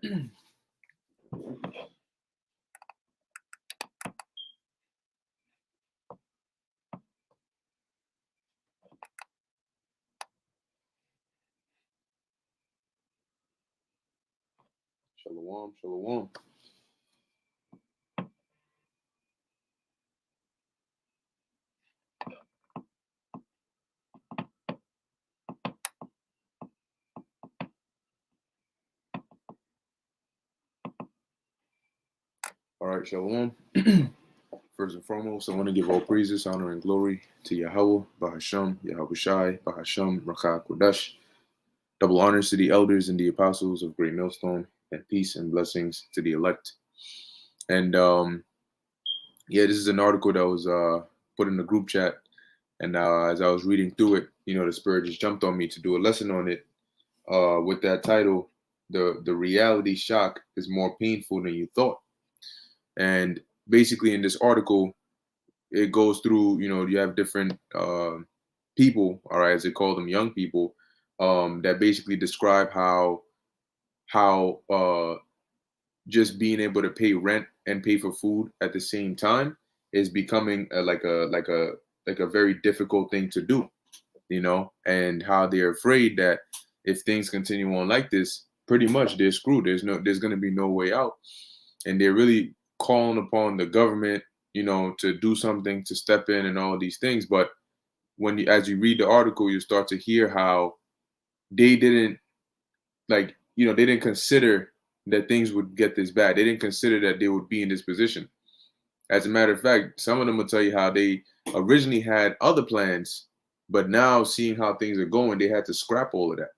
Shalom, shalom. All right, shalom. First and foremost, I want to give all praises, honor, and glory to Yahweh, Bahasham, Yahweh Shai, Bahasham, Rakah Kodash. Double honors to the elders and the apostles of Great Millstone, and peace and blessings to the elect. And yeah, this is an article that was put in the group chat. And as I was reading through it, the Spirit just jumped on me to do a lesson on it with that title, The Reality Shock is More Painful Than You Thought. And basically in this article, it goes through, you have different people, all right, as they call them, young people, that basically describe how just being able to pay rent and pay for food at the same time is becoming like a very difficult thing to do, and how they're afraid that if things continue on like this, pretty much they're screwed. There's going to be no way out, and they're really calling upon the government, to do something, to step in and all these things. But as you read the article, you start to hear how they didn't they didn't consider that things would get this bad. They didn't consider that they would be in this position. As a matter of fact, some of them will tell you how they originally had other plans, but now seeing how things are going, they had to scrap all of that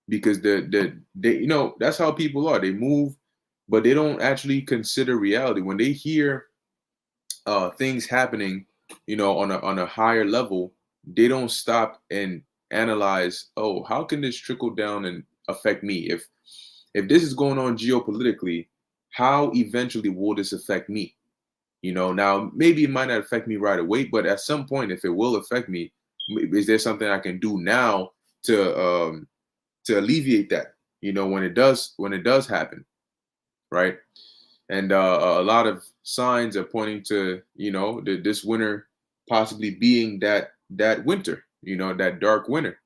because they that's how people are. They move, but they don't actually consider reality. When they hear things happening, on a higher level, they don't stop and analyze, oh, how can this trickle down and affect me? If this is going on geopolitically, how eventually will this affect me? Now maybe it might not affect me right away, but at some point, if it will affect me, is there something I can do now to alleviate that? When it does happen, right? And a lot of signs are pointing to this winter possibly being that winter, that dark winter.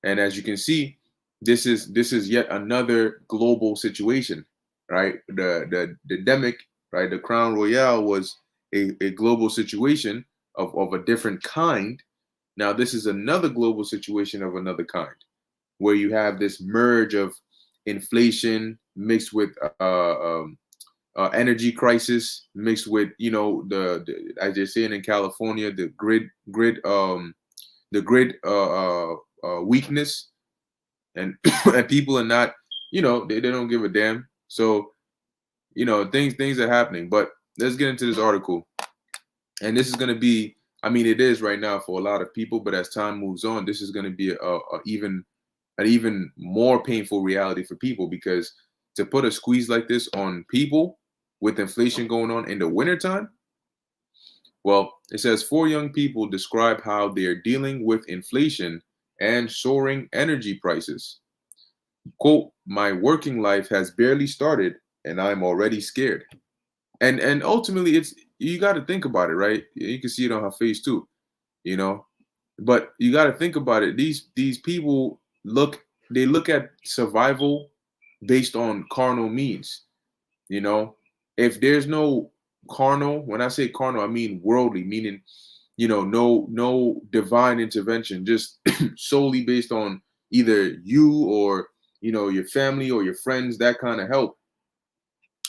And as you can see, this is yet another global situation, right? The demic, right? The Crown Royale was a global situation of a different kind. Now this is another global situation of another kind, where you have this merge of inflation mixed with energy crisis mixed with the as they're saying in California, the grid weakness, and and people are not, they don't give a damn. So things are happening. But let's get into this article. And this is going to be, I mean, it is right now for a lot of people, but as time moves on, this is going to be an even more painful reality for people, because to put a squeeze like this on people with inflation going on in the wintertime, well, it says 4 young people describe how they're dealing with inflation and soaring energy prices. Quote, my working life has barely started and I'm already scared. And ultimately, it's, you got to think about it, right? You can see it on her face too, you know. But you got to think about it. These people look at survival based on carnal means. If there's no carnal, when I say carnal, I mean worldly, meaning no divine intervention, just solely based on either you or your family or your friends, that kind of help.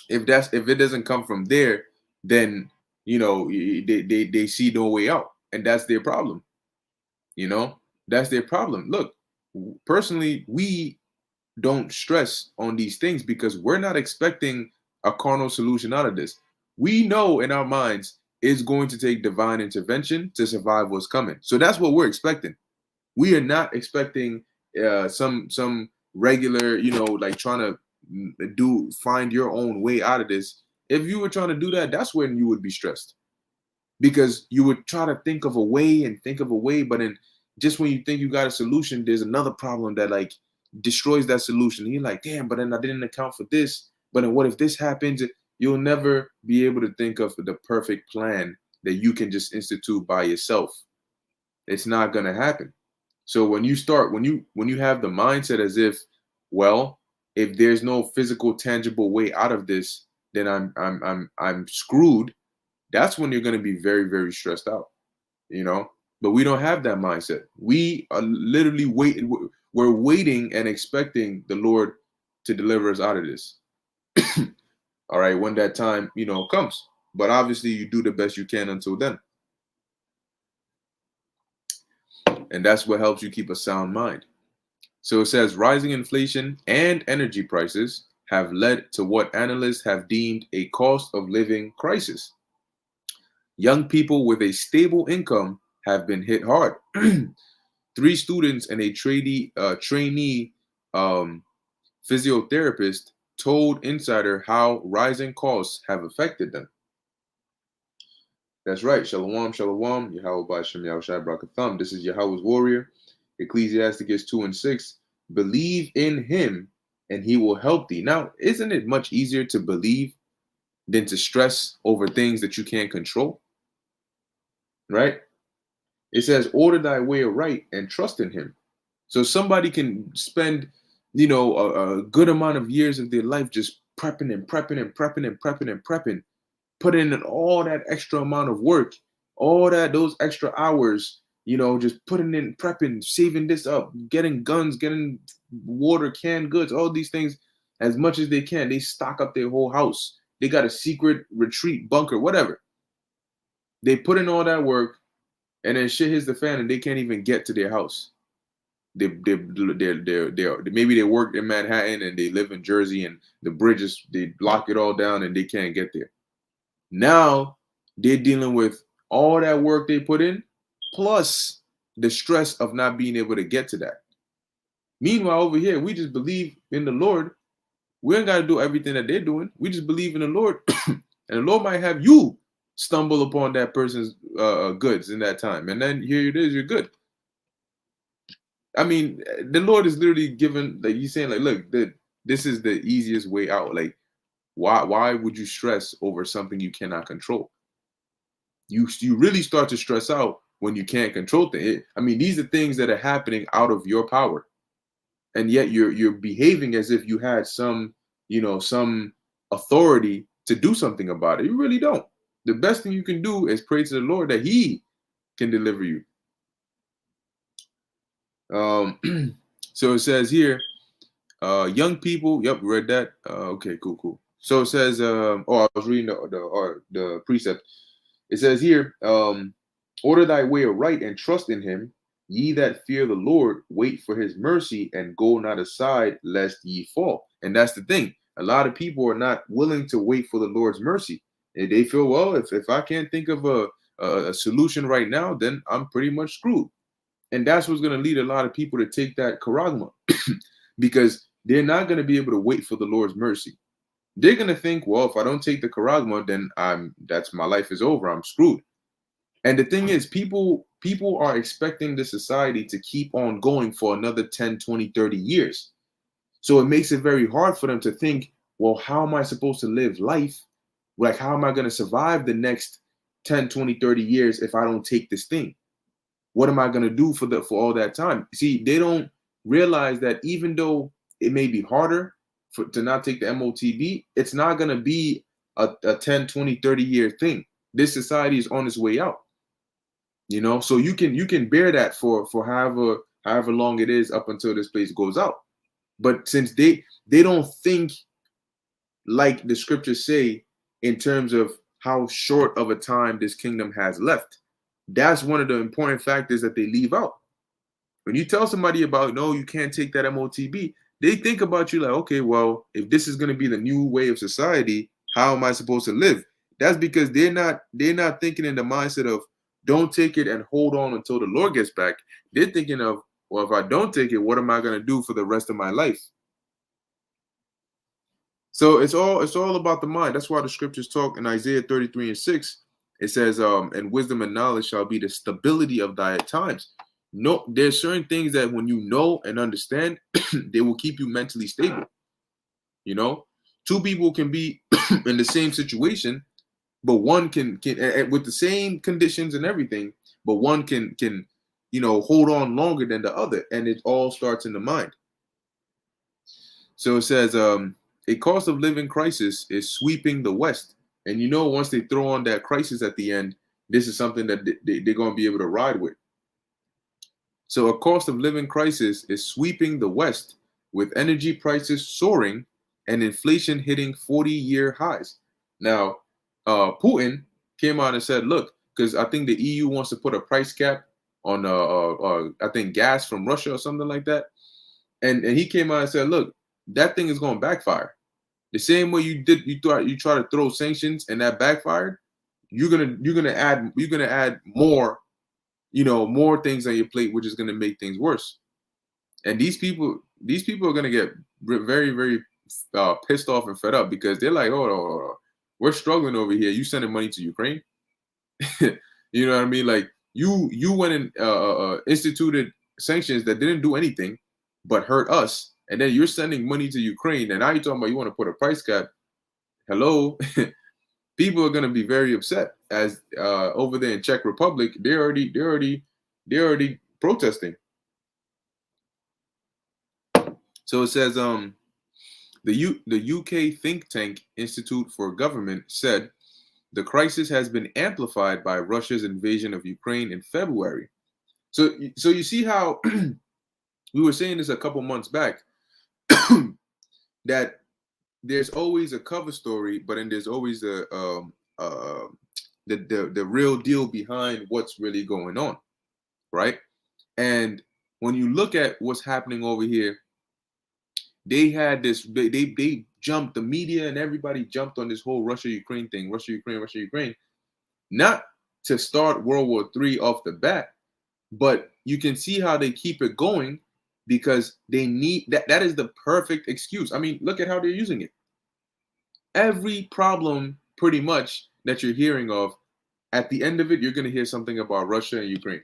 If it doesn't come from there, then they see no way out, and that's their problem. That's their problem. Look, personally, we don't stress on these things because we're not expecting a carnal solution out of this. We know in our minds it's going to take divine intervention to survive what's coming. So that's what we're expecting. We are not expecting some regular, like trying to find your own way out of this. If you were trying to do that, that's when you would be stressed, because you would try to think of a way and think of a way, but then just when you think you got a solution, there's another problem that, like, destroys that solution. You're like, damn, but then I didn't account for this. But then what if this happens? You'll never be able to think of the perfect plan that you can just institute by yourself. It's not gonna happen. So when you start, when you have the mindset as if, well, if there's no physical, tangible way out of this, then I'm screwed. That's when you're gonna be very, very stressed out. You know, but we don't have that mindset. We are literally waiting. We're waiting and expecting the Lord to deliver us out of this. All right, when that time, comes. But obviously, you do the best you can until then. And that's what helps you keep a sound mind. So it says rising inflation and energy prices have led to what analysts have deemed a cost of living crisis. Young people with a stable income have been hit hard. 3 students and a trainee physiotherapist told Insider how rising costs have affected them. That's right. Shalom, shalom. Yahweh Ba'ashem Yahushai Brakatham. This is Yahweh's warrior. Ecclesiasticus 2:6. Believe in him and he will help thee. Now, isn't it much easier to believe than to stress over things that you can't control? Right? It says, order thy way aright and trust in him. So somebody can spend, a good amount of years of their life just prepping and prepping and prepping and prepping and prepping, putting in all that extra amount of work, those extra hours, just putting in, prepping, saving this up, getting guns, getting water, canned goods, all these things as much as they can. They stock up their whole house. They got a secret retreat bunker, whatever. They put in all that work, and then shit hits the fan, and they can't even get to their house. Maybe they work in Manhattan and they live in Jersey, and the bridges, they lock it all down and they can't get there. Now they're dealing with all that work they put in, plus the stress of not being able to get to that. Meanwhile, over here, we just believe in the Lord. We ain't got to do everything that they're doing. We just believe in the Lord, and the Lord might have you stumble upon that person's goods in that time, and then here it is, you're good. I mean, the Lord is literally giving, like, he's saying, like, look, this is the easiest way out. Like, why would you stress over something you cannot control? You really start to stress out when you can't control things. I mean, these are things that are happening out of your power, and yet you're behaving as if you had some authority to do something about it. You really don't. The best thing you can do is pray to the Lord that He can deliver you. So it says here, young people. Yep, read that. Okay, cool. So it says, I was reading the precept. It says here, order thy way aright and trust in him. Ye that fear the Lord, wait for his mercy and go not aside lest ye fall. And that's the thing. A lot of people are not willing to wait for the Lord's mercy. And they feel, well, if I can't think of a solution right now, then I'm pretty much screwed. And that's what's going to lead a lot of people to take that charagma because they're not going to be able to wait for the Lord's mercy. They're going to think, well, if I don't take the charagma, then that's my life is over. I'm screwed. And the thing is, people are expecting the society to keep on going for another 10, 20, 30 years. So it makes it very hard for them to think, well, how am I supposed to live life? Like, how am I going to survive the next 10, 20, 30 years if I don't take this thing? What am I going to do for all that time? See, they don't realize that even though it may be harder to not take the MOTB, it's not going to be a 10, 20, 30 year thing. This society is on its way out. So you can bear that for however long it is up until this place goes out. But since they don't think like the scriptures say in terms of how short of a time this kingdom has left, that's one of the important factors that they leave out. When you tell somebody about, no, you can't take that MOTB, they think about you like, okay, well, if this is going to be the new way of society, how am I supposed to live? That's because they're not thinking in the mindset of don't take it and hold on until the Lord gets back. They're thinking of, well, if I don't take it, what am I going to do for the rest of my life? So it's all about the mind. That's why the scriptures talk in Isaiah 33:6. It says, and wisdom and knowledge shall be the stability of thy times. No, there's certain things that when you know and understand, they will keep you mentally stable. You know, two people can be in the same situation, but one can with the same conditions and everything, but one can hold on longer than the other, and it all starts in the mind. So it says a cost of living crisis is sweeping the West, and once they throw on that crisis at the end, this is something that they're going to be able to ride with. So a cost of living crisis is sweeping the West, with energy prices soaring and inflation hitting 40-year highs. Now, Putin came out and said, look, because I think the EU wants to put a price cap on, I think, gas from Russia or something like that. And he came out and said, look, that thing is going to backfire. The same way you try to throw sanctions and that backfired, you're gonna add more things on your plate, which is going to make things worse. And these people are going to get very, very pissed off and fed up, because they're like, oh, we're struggling over here. You sending money to Ukraine? You know what I mean? Like you went and instituted sanctions that didn't do anything but hurt us, and then you're sending money to Ukraine, and now you're talking about you want to put a price cap. Hello. People are going to be very upset, as over there in Czech Republic, they're already protesting. So it says the UK think tank Institute for Government said the crisis has been amplified by Russia's invasion of Ukraine in February. So you see how we were saying this a couple months back, that there's always a cover story, but then there's always the real deal behind what's really going on, right? And when you look at what's happening over here, they had this. They jumped, the media and everybody jumped on this whole Russia-Ukraine thing, Russia-Ukraine, not to start World War III off the bat, but you can see how they keep it going, because they need that. That is the perfect excuse. I mean, look at how they're using it. Every problem, pretty much, that you're hearing of, at the end of it, you're going to hear something about Russia and Ukraine.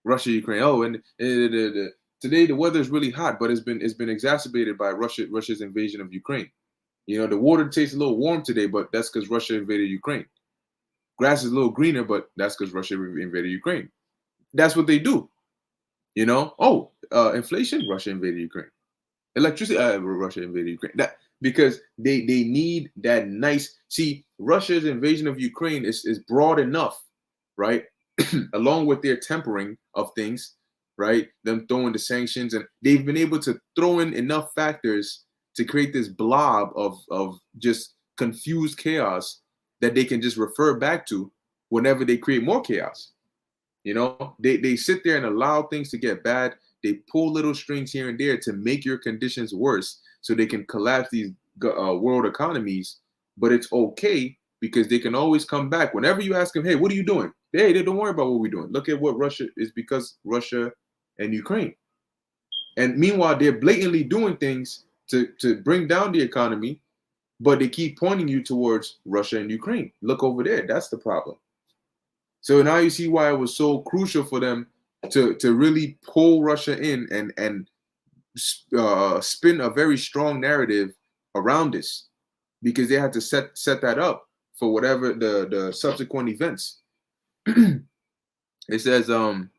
Russia, Ukraine. Oh, and today the weather is really hot, but it's been exacerbated by Russia's invasion of Ukraine. The water tastes a little warm today, but that's because Russia invaded Ukraine. Grass is a little greener, but that's because Russia invaded Ukraine. That's what they do. Inflation, Russia invaded Ukraine. Electricity, Russia invaded Ukraine. That because they need that nice. See, Russia's invasion of Ukraine is broad enough, right? Along with their tempering of things, right? Them throwing the sanctions, and they've been able to throw in enough factors to create this blob of just confused chaos that they can just refer back to whenever they create more chaos. They sit there and allow things to get bad. They pull little strings here and there to make your conditions worse, so they can collapse these world economies. But it's okay, because they can always come back whenever you ask them, "Hey, what are you doing?" Hey, they don't worry about what we're doing. Look at what Russia is, because Russia and Ukraine. And meanwhile, they're blatantly doing things to bring down the economy, but they keep pointing you towards Russia and Ukraine. Look over there. That's the problem. So now you see why it was so crucial for them to really pull Russia in and spin a very strong narrative around this, because they had to set that up for whatever the subsequent events. It says the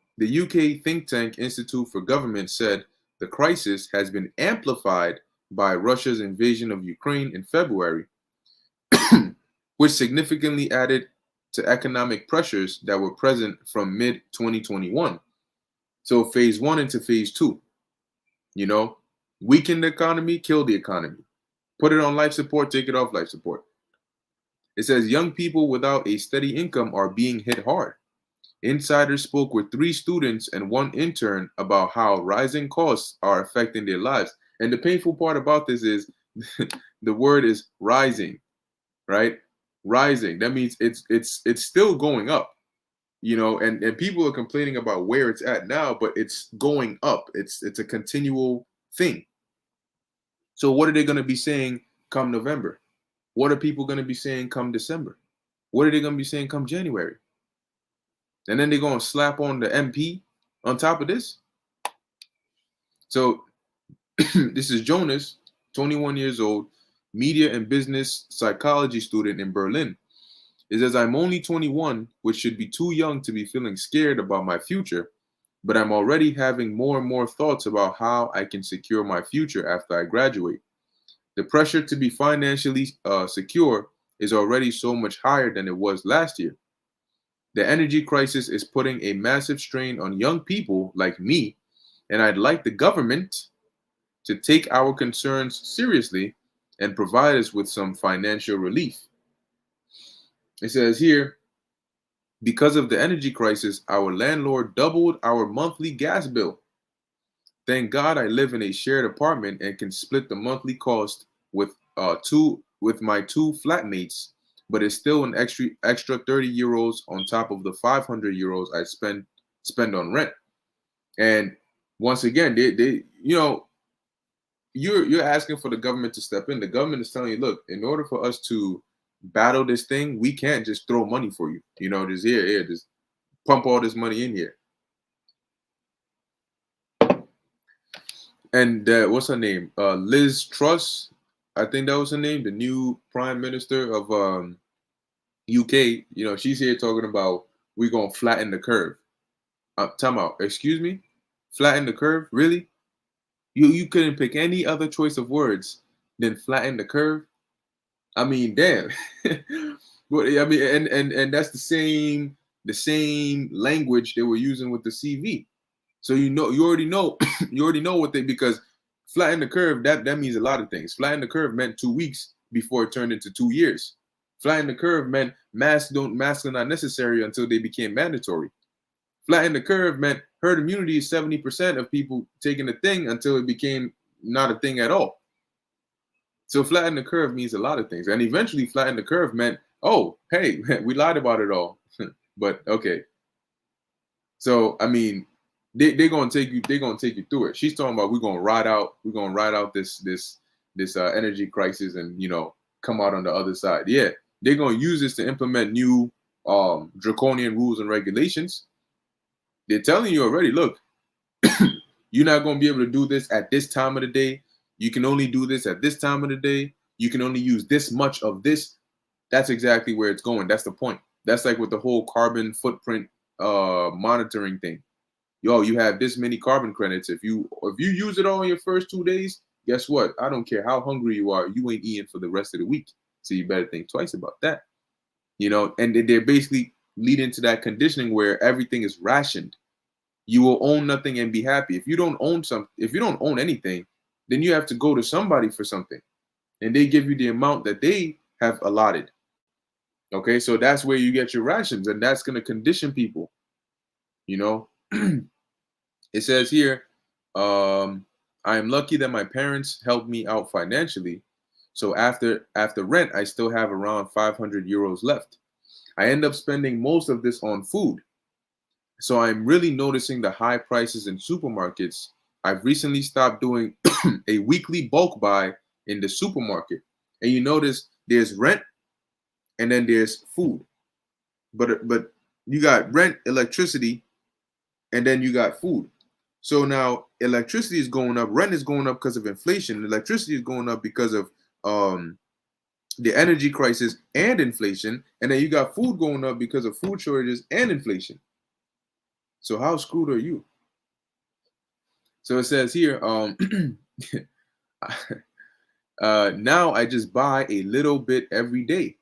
UK think tank Institute for Government said the crisis has been amplified by Russia's invasion of Ukraine in February, which significantly added to economic pressures that were present from mid-2021. So phase one into phase two, weaken the economy, kill the economy, put it on life support, take it off life support. It says young people without a steady income are being hit hard. Insiders spoke with 3 students and 1 intern about how rising costs are affecting their lives. And the painful part about this is the word is rising, right? Rising. That means it's still going up, and people are complaining about where it's at now, but it's going up. It's a continual thing. So what are they going to be saying come November? What are people going to be saying come December? What are they going to be saying come January? And then they're going to slap on the MP On top of this, so this is Jonas, 21 years old, media and business psychology student in Berlin. It says, I'm only 21, which should be too young to be feeling scared about my future, but I'm already having more and more thoughts about how I can secure my future after I graduate. The pressure to be financially secure is already so much higher than it was last year. The energy crisis is putting a massive strain on young people like me, and I'd like the government to take our concerns seriously and provide us with some financial relief. It says here, because of the energy crisis, our landlord doubled our monthly gas bill. Thank God I live in a shared apartment and can split the monthly cost with my two flatmates, but it's still an extra 30 euros on top of the 500 euros I spend on rent. And once again, they you're asking for the government to step in. The government is telling you, look, in order for us to battle this thing, we can't just throw money for you. Just here, just pump all this money in here. And what's her name? Liz Truss, I think that was her name, the new prime minister of UK. She's here talking about we're gonna flatten the curve. Time out. Excuse me, flatten the curve? Really? You couldn't pick any other choice of words than flatten the curve. I mean, damn. But I mean, and that's the same language they were using with the CV. So you already know, you already know what because flatten the curve, that means a lot of things. Flatten the curve meant 2 weeks before it turned into 2 years. Flatten the curve meant masks are not necessary until they became mandatory. Flatten the curve meant herd immunity is 70% of people taking the thing until it became not a thing at all. So flatten the curve means a lot of things. And eventually flatten the curve meant, oh, hey, we lied about it all. But okay. So I mean, they're gonna take you through it. She's talking about we're gonna ride out this energy crisis and come out on the other side. Yeah, they're gonna use this to implement new draconian rules and regulations. They're telling you already, look, you're not gonna be able to do this at this time of the day. You can only do this at this time of the day. You can only use this much of this. That's exactly where it's going. That's the point. That's like with the whole carbon footprint monitoring thing. Yo, you have this many carbon credits. If you use it all in your first 2 days, guess what? I don't care how hungry you are, you ain't eating for the rest of the week. So you better think twice about that. And they're basically leading to that conditioning where everything is rationed. You will own nothing and be happy. If you don't own anything, then you have to go to somebody for something. And they give you the amount that they have allotted. Okay, so that's where you get your rations, and that's going to condition people. It says here, I am lucky that my parents helped me out financially. So after rent, I still have around 500 euros left. I end up spending most of this on food. So I'm really noticing the high prices in supermarkets. I've recently stopped doing a weekly bulk buy in the supermarket. And you notice there's rent and then there's food. But you got rent, electricity, and then you got food. So now electricity is going up, rent is going up because of inflation, electricity is going up because of the energy crisis and inflation, and then you got food going up because of food shortages and inflation. So how screwed are you? So it says here, now I just buy a little bit every day.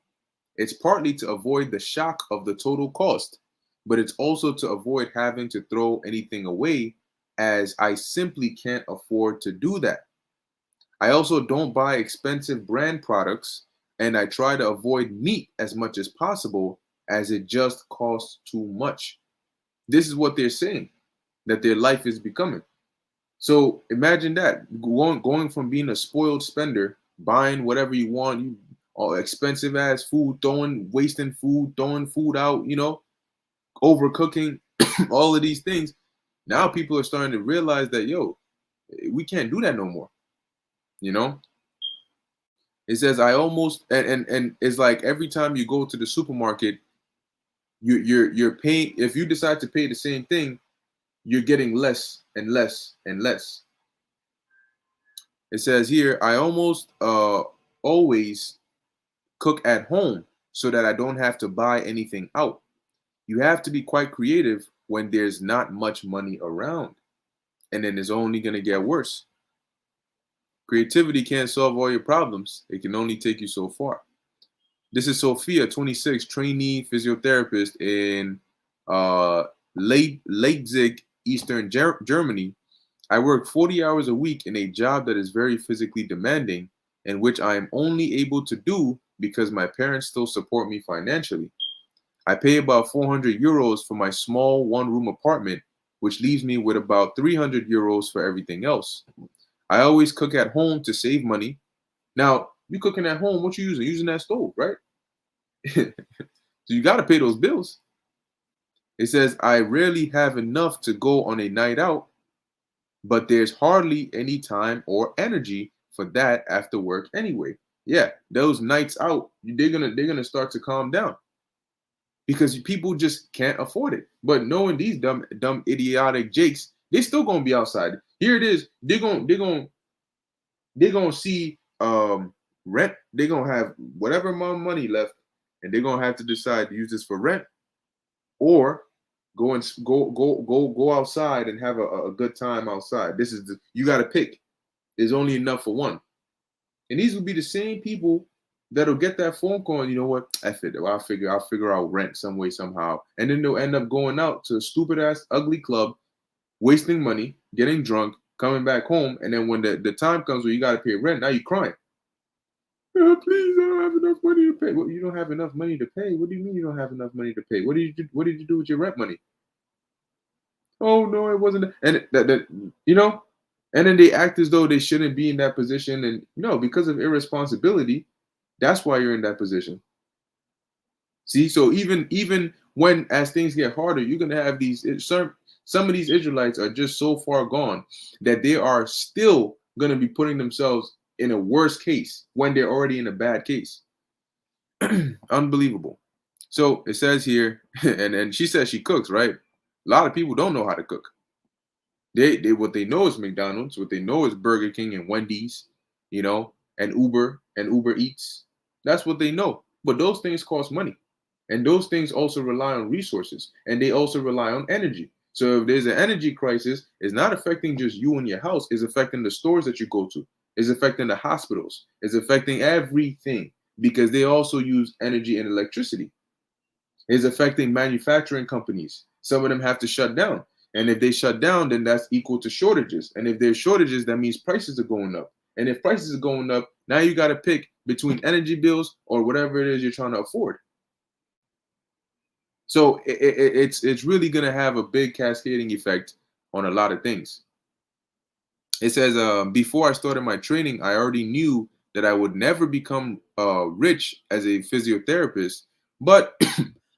It's partly to avoid the shock of the total cost, but it's also to avoid having to throw anything away, as I simply can't afford to do that. I also don't buy expensive brand products, and I try to avoid meat as much as possible, as it just costs too much. This is what they're saying, that their life is becoming. So imagine that, going from being a spoiled spender, buying whatever you want, expensive ass food, wasting food, throwing food out, overcooking, all of these things. Now people are starting to realize that, yo, we can't do that no more. It says I almost and it's like every time you go to the supermarket, you're paying. If you decide to pay the same thing, you're getting less and less and less. It says here, I almost always cook at home so that I don't have to buy anything out. You have to be quite creative when there's not much money around, and then it's only going to get worse. Creativity can't solve all your problems. It can only take you so far. This is Sophia, 26, trainee physiotherapist in uh, Leipzig, Eastern Germany. I work 40 hours a week in a job that is very physically demanding and which I am only able to do because my parents still support me financially. I pay about 400 euros for my small one-room apartment, which leaves me with about 300 euros for everything else. I always cook at home to save money. Now, you cooking at home, what you using? Using that stove, right? So you got to pay those bills. It says, I rarely have enough to go on a night out, but there's hardly any time or energy for that after work anyway. Yeah, those nights out, they're gonna start to calm down because people just can't afford it. But knowing these dumb idiotic jakes, they still gonna be outside. Here it is. They're gonna see rent. They're gonna have whatever amount of money left, and they're gonna have to decide to use this for rent or go outside and have a good time outside. This is you got to pick. There's only enough for one, and these will be the same people that'll get that phone call. And you know what? F it. I'll figure out rent some way somehow, and then they'll end up going out to a stupid ass ugly club, wasting money, getting drunk, coming back home, and then when the time comes where you got to pay rent, now you're crying. Oh, please, I don't have enough money to pay. Well, you don't have enough money to pay. What do you mean you don't have enough money to pay? What did you do? What did you do with your rent money? Oh no, it wasn't. And that you know, and then they act as though they shouldn't be in that position. And no, because of irresponsibility, that's why you're in that position. See, so even when as things get harder, you're gonna have these some of these Israelites are just so far gone that they are still gonna be putting themselves in a worse case when they're already in a bad case. Unbelievable. So it says here, and she says she cooks, right? A lot of people don't know how to cook. They what they know is McDonald's, what they know is Burger King and Wendy's, and Uber Eats. That's what they know. But those things cost money. And those things also rely on resources and they also rely on energy. So if there's an energy crisis, it's not affecting just you and your house, it's affecting the stores that you go to, it's affecting the hospitals, it's affecting everything because they also use energy and electricity. It's affecting manufacturing companies. Some of them have to shut down. And if they shut down, then that's equal to shortages. And if there's shortages, that means prices are going up. And if prices are going up, now you got to pick between energy bills or whatever it is you're trying to afford. So it's really going to have a big cascading effect on a lot of things. It says, before I started my training, I already knew that I would never become rich as a physiotherapist, but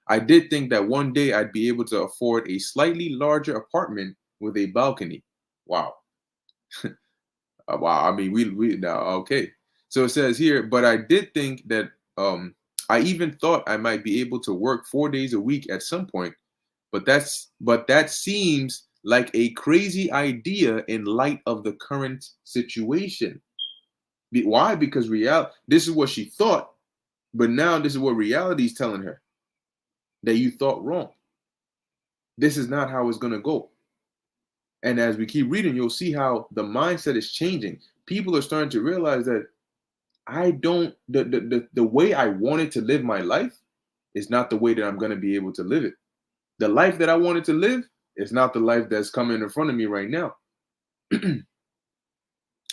I did think that one day I'd be able to afford a slightly larger apartment with a balcony. Wow. Wow. I mean, we now, okay. So it says here, but I did think that I even thought I might be able to work 4 days a week at some point, but that seems like a crazy idea in light of the current situation. Why? Because this is what she thought, but now this is what reality is telling her that you thought wrong. This is not how it's going to go. And as we keep reading, you'll see how the mindset is changing. People are starting to realize that the way I wanted to live my life is not the way that I'm going to be able to live it. The life that I wanted to live is not the life that's coming in front of me right now. And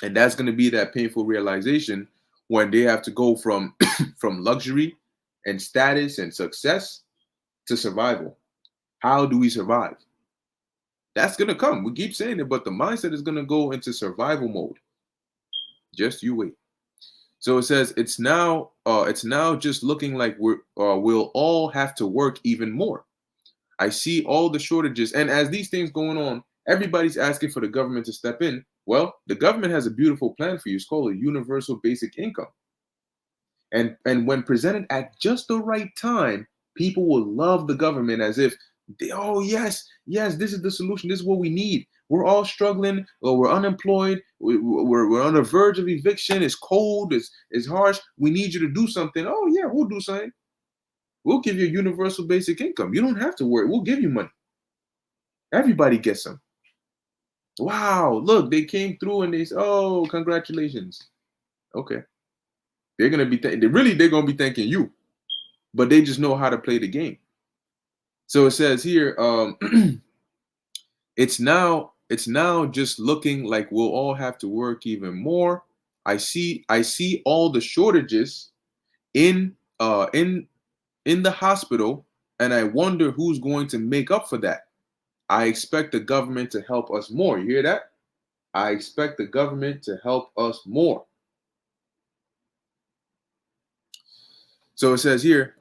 that's going to be that painful realization when they have to go from from luxury and status and success to survival. How do we survive? That's going to come. We keep saying it, but the mindset is going to go into survival mode. Just you wait. So it says it's now just looking like we'll all have to work even more. I see all the shortages, and as these things going on, everybody's asking for the government to step in. Well, the government has a beautiful plan for you. It's called a universal basic income. And when presented at just the right time, people will love the government as if Oh, yes, yes, this is the solution. This is what we need. We're all struggling, or we're unemployed. We're on the verge of eviction. It's cold. It's harsh. We need you to do something. Oh, yeah, we'll do something. We'll give you a universal basic income. You don't have to worry. We'll give you money. Everybody gets some. Wow, look, they came through and they said, "Oh, congratulations." Okay, they're gonna be they're gonna be thanking you, but they just know how to play the game. So it says here, it's now just looking like we'll all have to work even more. I see all the shortages in uh in in the hospital, and I wonder who's going to make up for that. I expect the government to help us more. You hear that? I expect the government to help us more. So it says here,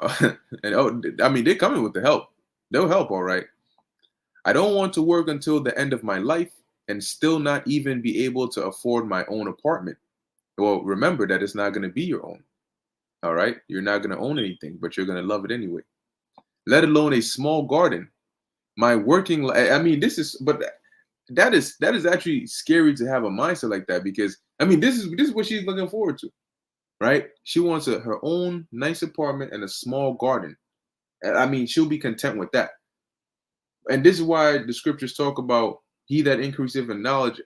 and oh, I mean, they're coming with the help. They'll help, all right. I don't want to work until the end of my life and still not even be able to afford my own apartment. Well, remember that it's not going to be your own. All right. You're not going to own anything, but you're going to love it anyway. Let alone a small garden. My working, I mean, but that is actually scary to have a mindset like that, because I mean, this is what she's looking forward to, right? She wants her own nice apartment and a small garden. I mean, she'll be content with that. And this is why the scriptures talk about he that increaseth in knowledge,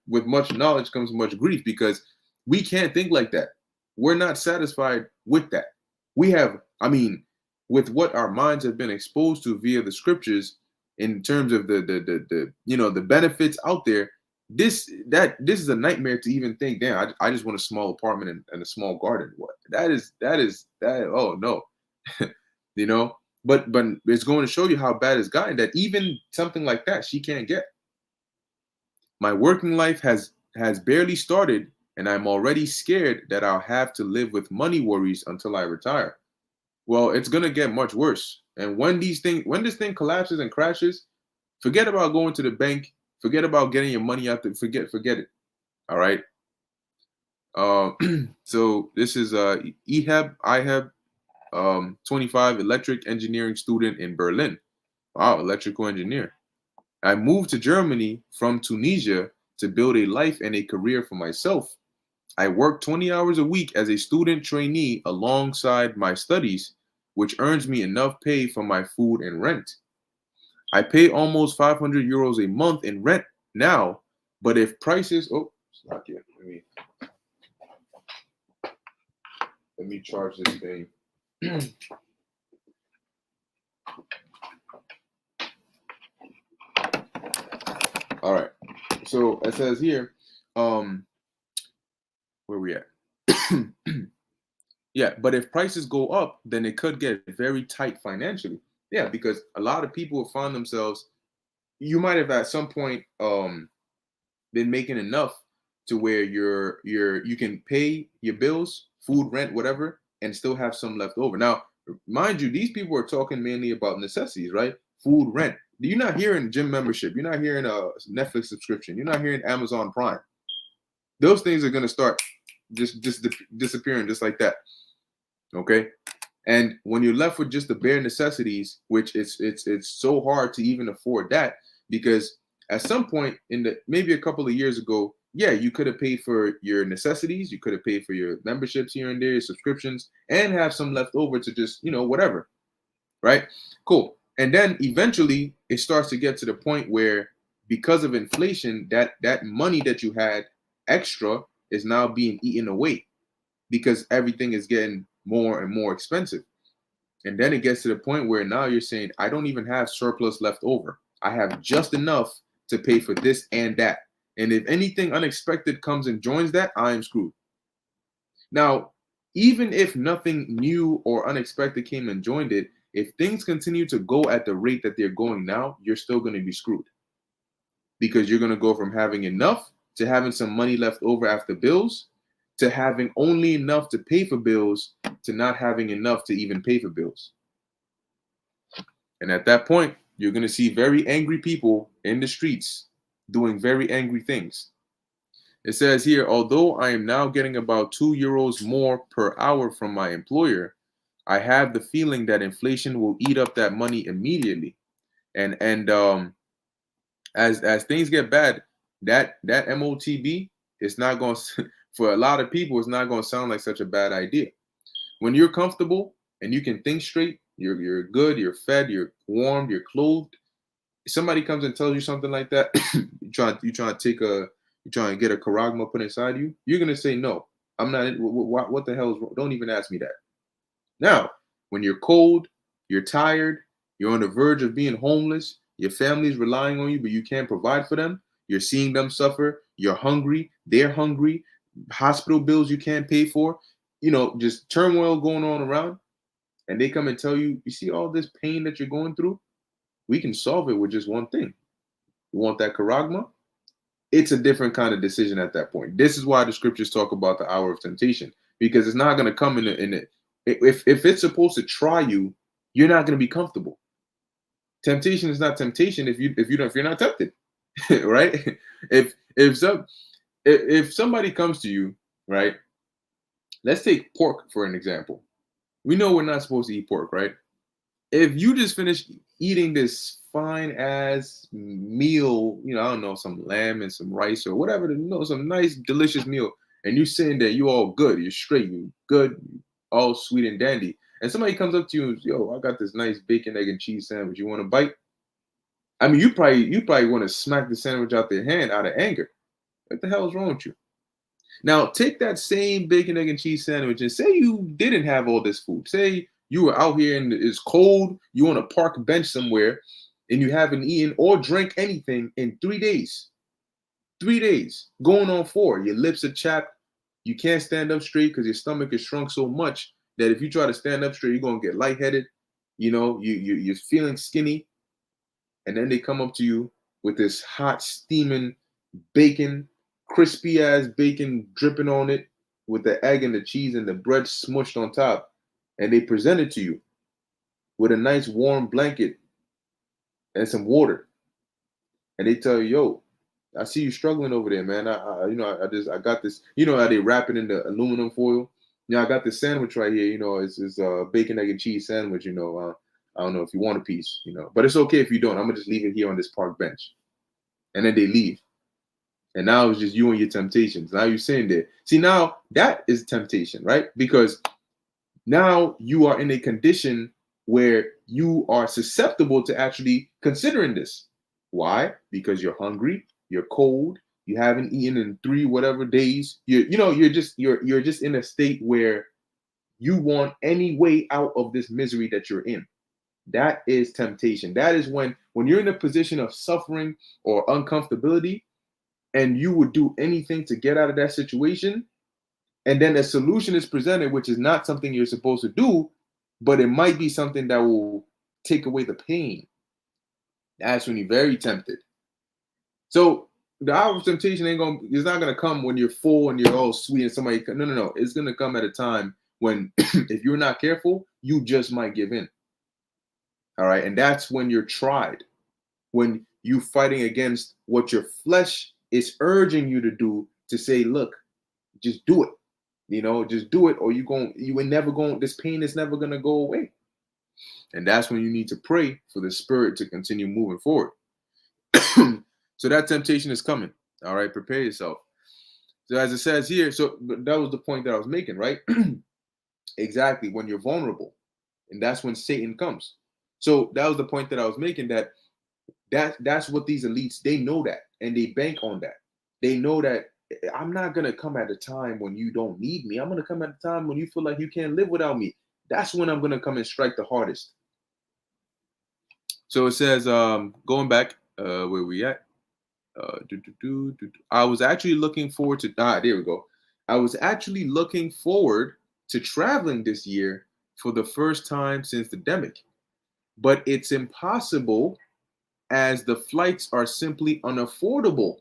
with much knowledge comes much grief, because we can't think like that. We're not satisfied with that. We have, I mean, with what our minds have been exposed to via the scriptures, in terms of the benefits out there, this is a nightmare to even think, damn, I just want a small apartment and a small garden. What that, oh no. you know but it's going to show you how bad it's gotten, that even something like that she can't get. My working life has barely started, and I'm already scared that I'll have to live with money worries until I retire. Well, it's going to get much worse. And when this thing collapses and crashes, forget about going to the bank, forget about getting your money out there, forget it. All right. So this is Ihab 25, electric engineering student in Berlin. Wow, electrical engineer. I moved to Germany from Tunisia to build a life and a career for myself. I work 20 hours a week as a student trainee alongside my studies, which earns me enough pay for my food and rent. I pay almost 500 euros a month in rent now, but if prices, oh, it's not yet. Let me charge this thing. All right. So it says here, where we at? Yeah, but if prices go up, then it could get very tight financially. Yeah, because a lot of people have found themselves. You might have at some point been making enough to where you can pay your bills, food, rent, whatever, and still have some left over. Now, mind you, these people are talking mainly about necessities, right? Food, rent. You're not hearing gym membership. You're not hearing a Netflix subscription. You're not hearing Amazon Prime. Those things are going to start just disappearing just like that. Okay. And when you're left with just the bare necessities, which it's so hard to even afford that, because at some point in the maybe a couple of years ago, yeah, you could have paid for your necessities, you could have paid for your memberships here and there, your subscriptions, and have some left over to just, whatever. Right? Cool. And then eventually it starts to get to the point where, because of inflation, that money that you had extra is now being eaten away, because everything is getting more and more expensive. And then it gets to the point where now you're saying, I don't even have surplus left over. I have just enough to pay for this and that. And if anything unexpected comes and joins that, I am screwed. Now, even if nothing new or unexpected came and joined it, if things continue to go at the rate that they're going now, you're still going to be screwed. Because you're going to go from having enough to having some money left over after bills, to having only enough to pay for bills, to not having enough to even pay for bills. And at that point, you're going to see very angry people in the streets doing very angry things. It says here, although I am now getting about 2 euros more per hour from my employer, I have the feeling that inflation will eat up that money immediately. And as things get bad, that MOTB, it's not going to for a lot of people, it's not going to sound like such a bad idea. When you're comfortable and you can think straight, you're good, you're fed, you're warmed, you're clothed. Somebody comes and tells you something like that, you trying to get a charagma put inside you. You're gonna say no. I'm not. What the hell is wrong? Don't even ask me that. Now, when you're cold, you're tired, you're on the verge of being homeless, your family's relying on you, but you can't provide for them. You're seeing them suffer. You're hungry. They're hungry. Hospital bills you can't pay for. Just turmoil going on around. And they come and tell you, you see all this pain that you're going through? We can solve it with just one thing. You want that charagma? It's a different kind of decision at that point. This is why the scriptures talk about the hour of temptation, because it's not going to come in it. If it's supposed to try you, you're not going to be comfortable. Temptation is not temptation if you're not tempted, right? If somebody comes to you, right? Let's take pork for an example. We know we're not supposed to eat pork, right? If you just finished eating this fine ass meal, I don't know, some lamb and some rice or whatever, some nice, delicious meal, and you sitting there, you all good, you're straight, you good, all sweet and dandy. And somebody comes up to you and says, yo, I got this nice bacon, egg, and cheese sandwich. You want to bite? I mean, you probably want to smack the sandwich out their hand out of anger. What the hell is wrong with you? Now, take that same bacon, egg, and cheese sandwich and say you didn't have all this food. Say you were out here and it's cold, you on a park bench somewhere, and you haven't eaten or drank anything in 3 days. 3 days, going on 4. Your lips are chapped. You can't stand up straight because your stomach is shrunk so much that if you try to stand up straight, you're going to get lightheaded. You're feeling skinny. And then they come up to you with this hot, steaming bacon, crispy ass bacon dripping on it with the egg and the cheese and the bread smushed on top. And they present it to you with a nice warm blanket and some water. And they tell you, yo, I see you struggling over there, man. I got this, how they wrap it in the aluminum foil. I got this sandwich right here, it's a bacon, egg, and cheese sandwich, I don't know if you want a piece, but it's okay if you don't. I'm gonna just leave it here on this park bench. And then they leave. And now it's just you and your temptations. Now you're sitting there. See, now that is temptation, right? Because now you are in a condition where you are susceptible to actually considering this. Why? Because you're hungry, you're cold, you haven't eaten in 3 whatever days. You're just in a state where you want any way out of this misery that you're in. That is temptation. That is when you're in a position of suffering or uncomfortability, and you would do anything to get out of that situation. And then a solution is presented, which is not something you're supposed to do, but it might be something that will take away the pain. That's when you're very tempted. So the hour of temptation it's not gonna come when you're full and you're all sweet and somebody. No. It's gonna come at a time when, if you're not careful, you just might give in. All right, and that's when you're tried. When you fighting against what your flesh is urging you to do, to say, look, just do it. Just do it, or this pain is never gonna go away. And that's when you need to pray for the spirit to continue moving forward. So that temptation is coming. All right, prepare yourself. So as it says here, that was the point that I was making, right? Exactly, when you're vulnerable. And that's when Satan comes. So that was the point that I was making, that's what these elites, they know that, and they bank on that. They know that I'm not going to come at a time when you don't need me. I'm going to come at a time when you feel like you can't live without me. That's when I'm going to come and strike the hardest. So it says, going back, where we at? I was actually looking forward to, there we go. I was actually looking forward to traveling this year for the first time since the pandemic. But it's impossible as the flights are simply unaffordable.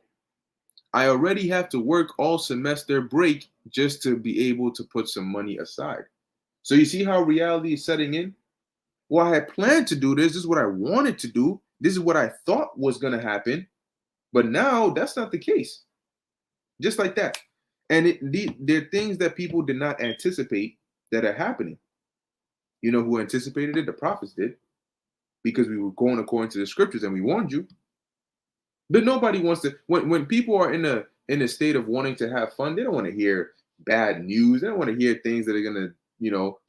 I already have to work all semester break just to be able to put some money aside. So you see how reality is setting in? Well, I had planned to do this. This is what I wanted to do. This is what I thought was going to happen. But now that's not the case. Just like that. And there are things that people did not anticipate that are happening. You know who anticipated it? The prophets did. because we were going according to the scriptures and we warned you. But nobody wants to, when people are in a state of wanting to have fun, they don't want to hear bad news. They don't want to hear things that are gonna,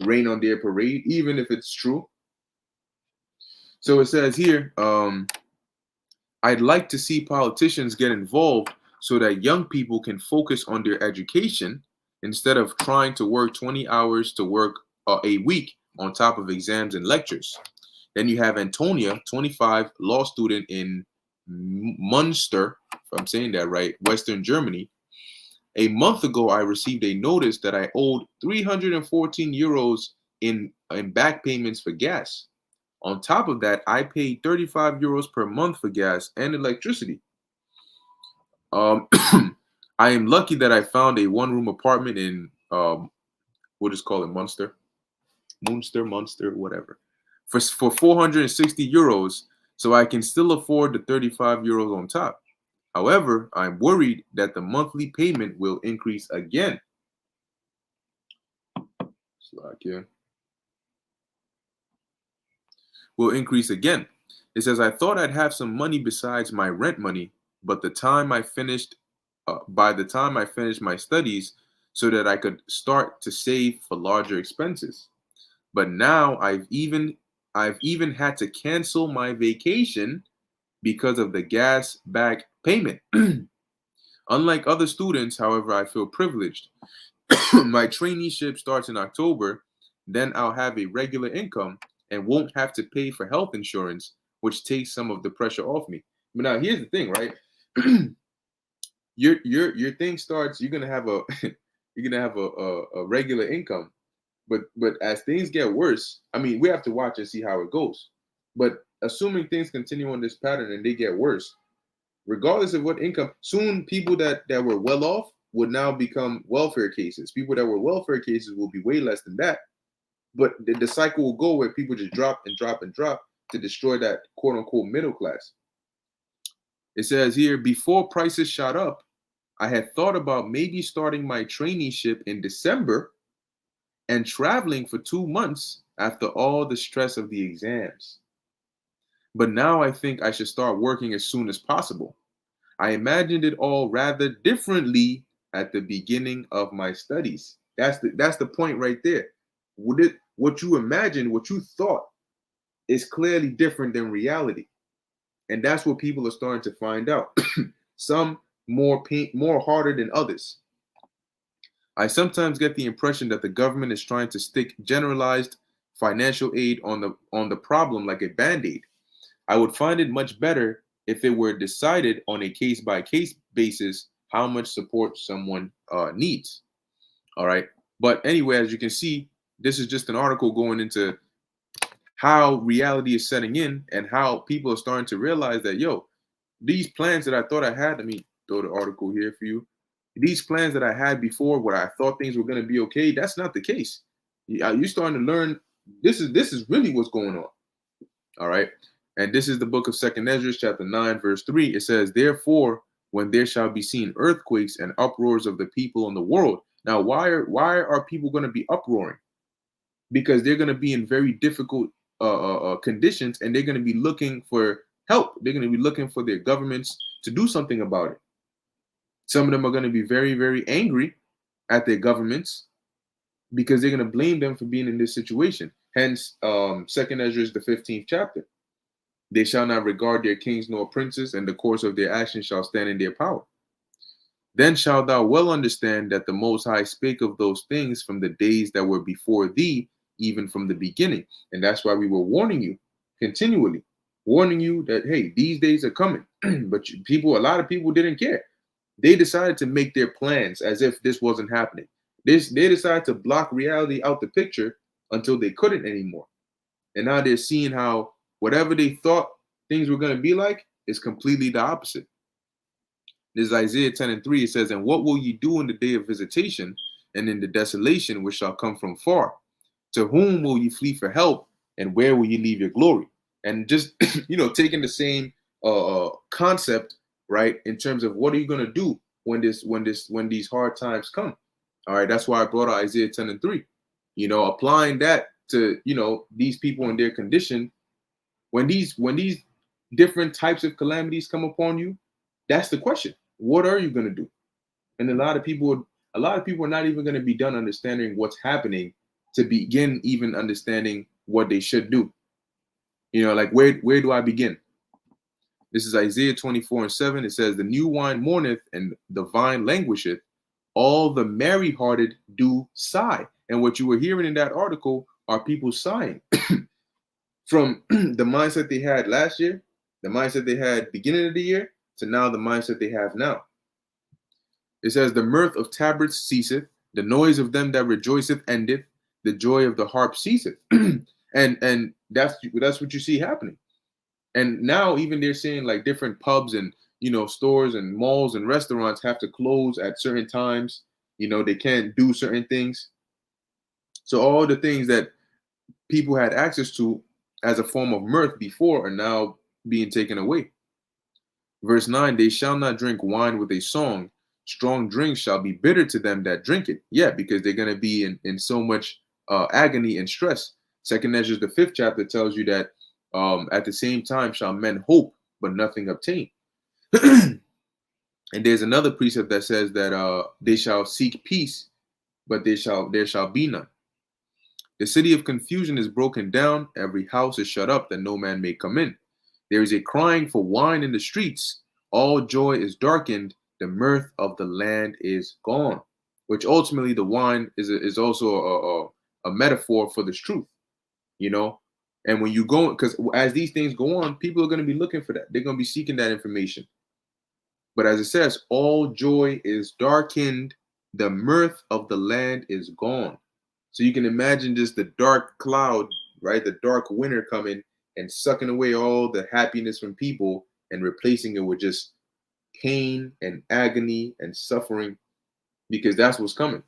rain on their parade, even if it's true. So it says here, I'd like to see politicians get involved so that young people can focus on their education instead of trying to work 20 hours to work a week on top of exams and lectures. Then you have Antonia, 25, law student in Munster, if I'm saying that right, Western Germany. A month ago, I received a notice that I owed 314 euros in back payments for gas. On top of that, I paid 35 euros per month for gas and electricity. I am lucky that I found a one-room apartment in, we'll just call it Munster, whatever, for 460 euros, so I can still afford the 35 euros on top. However, I'm worried that the monthly payment will increase again. Will increase again. It says, I thought I'd have some money besides my rent money, but by the time I finished my studies, so that I could start to save for larger expenses. But now I've even had to cancel my vacation because of the gas back payment. Unlike other students, however, I feel privileged. My traineeship starts in October, then I'll have a regular income and won't have to pay for health insurance, which takes some of the pressure off me. But now here's the thing, right? your thing starts, you're gonna have a regular income. But as things get worse, I mean, we have to watch and see how it goes. But assuming things continue on this pattern and they get worse, regardless of what income, soon people that were well off would now become welfare cases. People that were welfare cases will be way less than that. But the cycle will go where people just drop and drop and drop to destroy that quote unquote middle class. It says here, before prices shot up, I had thought about maybe starting my traineeship in December and traveling for 2 months after all the stress of the exams. But now I think I should start working as soon as possible. I imagined it all rather differently at the beginning of my studies. That's the point right there. What you imagined, what you thought, is clearly different than reality. And that's what people are starting to find out. Some more harder than others. I sometimes get the impression that the government is trying to stick generalized financial aid on the problem like a band-aid. I would find it much better if it were decided on a case-by-case basis how much support someone needs. All right. But anyway, as you can see, this is just an article going into how reality is setting in and how people are starting to realize that, yo, these plans that I thought I had, let me throw the article here for you. These plans that I had before where I thought things were going to be okay, that's not the case. You're starting to learn this is really what's going on. All right. And this is the book of 2nd Ezra, chapter 9, verse 3. It says, therefore, when there shall be seen earthquakes and uproars of the people in the world. Now, why are people going to be uproaring? Because they're going to be in very difficult conditions, and they're going to be looking for help. They're going to be looking for their governments to do something about it. Some of them are going to be very, very angry at their governments because they're going to blame them for being in this situation. Hence, 2nd Ezra is the 15th chapter. They shall not regard their kings nor princes, and the course of their actions shall stand in their power. Then shalt thou well understand that the Most High spake of those things from the days that were before thee, even from the beginning. And that's why we were warning you continually, warning you that, hey, these days are coming. But a lot of people didn't care. They decided to make their plans as if this wasn't happening. They decided to block reality out the picture until they couldn't anymore. And now they're seeing how whatever they thought things were going to be like is completely the opposite. This is Isaiah 10:3. It says, and what will ye do in the day of visitation and in the desolation which shall come from far? To whom will ye flee for help, and where will ye leave your glory? And just, taking the same concept, right, in terms of what are you going to do when these hard times come? All right, that's why I brought out Isaiah 10:3. Applying that to, these people in their condition. when these different types of calamities come upon you, that's the question. What are you going to do? And a lot of people are not even going to be done understanding what's happening to begin even understanding what they should do. Like where do I begin? This is Isaiah 24:7. It says, "The new wine mourneth, and the vine languisheth. All the merry-hearted do sigh." And what you were hearing in that article are people sighing from the mindset they had last year, the mindset they had beginning of the year, to now the mindset they have now. It says, "The mirth of tabrets ceaseth, the noise of them that rejoiceth endeth, the joy of the harp ceaseth." and that's what you see happening. And now even they're saying like different pubs and stores and malls and restaurants have to close at certain times. They can't do certain things. So all the things that people had access to as a form of mirth before are now being taken away. Verse 9, "They shall not drink wine with a song. Strong drink shall be bitter to them that drink it." Yeah, because they're going to be in so much agony and stress. Second Ezra, the 5th chapter, tells you that at the same time shall men hope, but nothing obtain. And there's another precept that says that they shall seek peace, but there shall be none. "The city of confusion is broken down, every house is shut up, that no man may come in. There is a crying for wine in the streets, all joy is darkened, the mirth of the land is gone." Which ultimately the wine is also a metaphor for this truth, And when you go, because as these things go on, people are going to be looking for that. They're going to be seeking that information. But as it says, all joy is darkened, the mirth of the land is gone. So you can imagine just the dark cloud, right? The dark winter coming and sucking away all the happiness from people and replacing it with just pain and agony and suffering, because that's what's coming.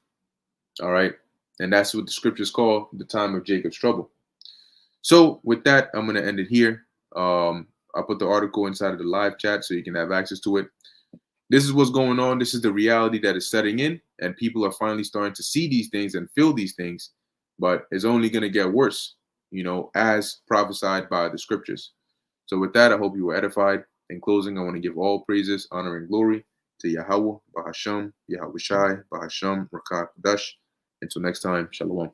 All right. And that's what the scriptures call the time of Jacob's trouble. So with that, I'm going to end it here. I'll put the article inside of the live chat so you can have access to it. This is what's going on. This is the reality that is setting in, and people are finally starting to see these things and feel these things, but it's only going to get worse, as prophesied by the scriptures. So with that, I hope you were edified. In closing, I want to give all praises, honor, and glory to Yahweh, Bahasham, Yahweh Shai, Bahasham, Rakat Dash. Until next time, Shalom.